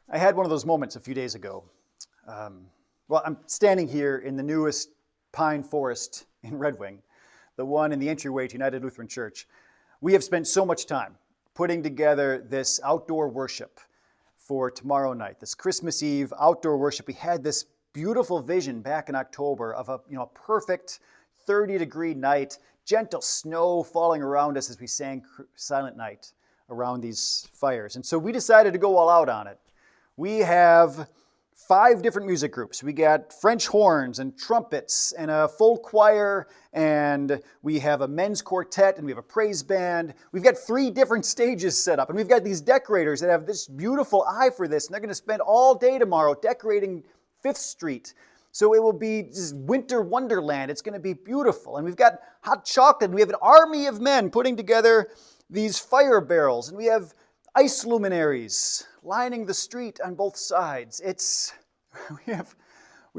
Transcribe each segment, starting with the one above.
I had one of those moments a few days ago. I'm standing here in the newest pine forest in Red Wing, the one in the entryway to United Lutheran Church. We have spent so much time putting together this outdoor worship for tomorrow night, this Christmas Eve outdoor worship. We had this beautiful vision back in October of a perfect 30-degree night, gentle snow falling around us as we sang Silent Night around these fires. And so we decided to go all out on it. We have 5 different music groups. We got French horns and trumpets and a full choir, and we have a men's quartet, and we have a praise band. We've got 3 different stages set up, and we've got these decorators that have this beautiful eye for this, and they're going to spend all day tomorrow decorating 5th Street. So it will be just winter wonderland. It's going to be beautiful. And we've got hot chocolate, and we have an army of men putting together these fire barrels, and we have ice luminaries lining the street on both sides. We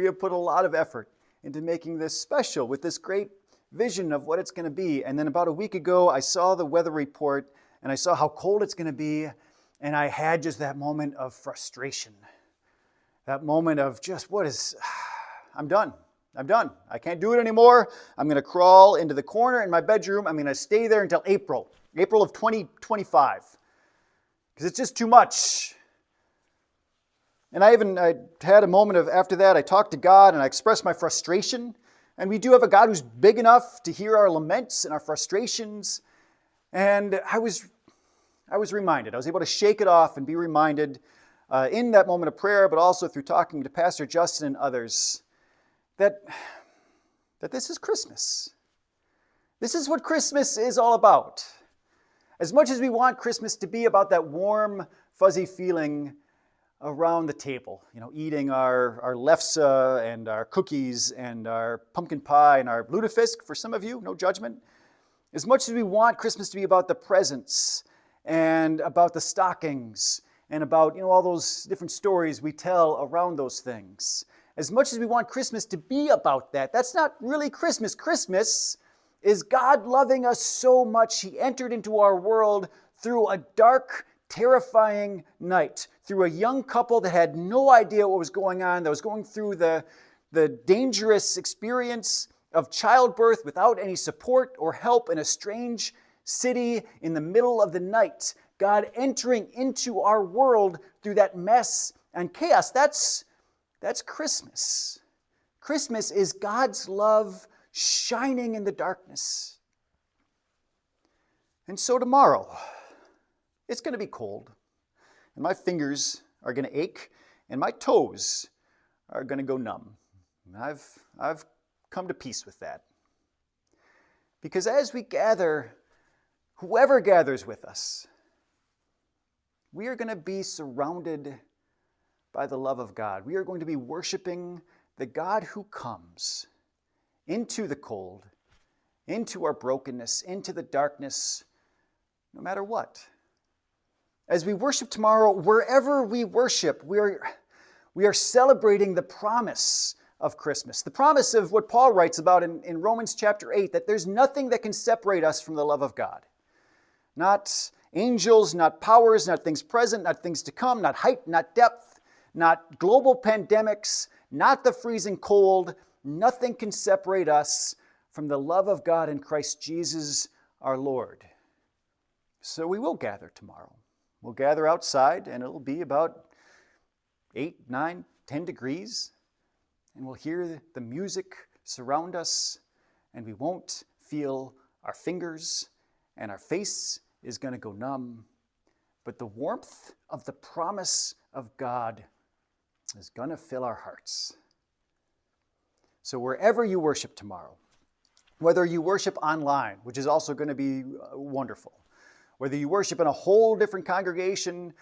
have put a lot of effort into making this special with this great vision of what it's going to be. And then about a week ago, I saw the weather report and I saw how cold it's going to be, and I had just that moment of frustration. That moment of just I'm done. I can't do it anymore. I'm going to crawl into the corner in my bedroom. I'm going to stay there until April of 2025. Because it's just too much. And I had a moment of, after that, I talked to God and I expressed my frustration. And we do have a God who's big enough to hear our laments and our frustrations. And I was reminded. I was able to shake it off and be reminded in that moment of prayer, but also through talking to Pastor Justin and others, that this is Christmas. This is what Christmas is all about. As much as we want Christmas to be about that warm, fuzzy feeling around the table, eating our lefse and our cookies and our pumpkin pie and our lutefisk, for some of you, no judgment. As much as we want Christmas to be about the presents and about the stockings and about all those different stories we tell around those things, as much as we want Christmas to be about that, that's not really Christmas. Christmas is God loving us so much, He entered into our world through a dark, terrifying night, through a young couple that had no idea what was going on, that was going through the dangerous experience of childbirth without any support or help in a strange city in the middle of the night. God entering into our world through that mess and chaos. That's Christmas. Christmas is God's love shining in the darkness. And so tomorrow, it's going to be cold, and my fingers are going to ache, and my toes are going to go numb. And I've come to peace with that. Because as we gather, whoever gathers with us, we are going to be surrounded by the love of God. We are going to be worshiping the God who comes into the cold, into our brokenness, into the darkness, no matter what. As we worship tomorrow, wherever we worship, we are celebrating the promise of Christmas, the promise of what Paul writes about in Romans chapter 8, that there's nothing that can separate us from the love of God. Not angels, not powers, not things present, not things to come, not height, not depth, not global pandemics, not the freezing cold. Nothing can separate us from the love of God in Christ Jesus our Lord. So we will gather tomorrow. We'll gather outside, and it'll be about 8, 9, 10 degrees, and we'll hear the music surround us, and we won't feel our fingers, and our face is going to go numb. But the warmth of the promise of God is going to fill our hearts. So wherever you worship tomorrow, whether you worship online, which is also going to be wonderful, whether you worship in a whole different congregation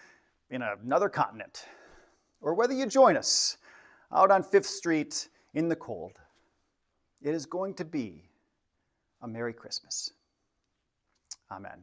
in another continent, or whether you join us out on 5th Street in the cold, it is going to be a Merry Christmas. Amen.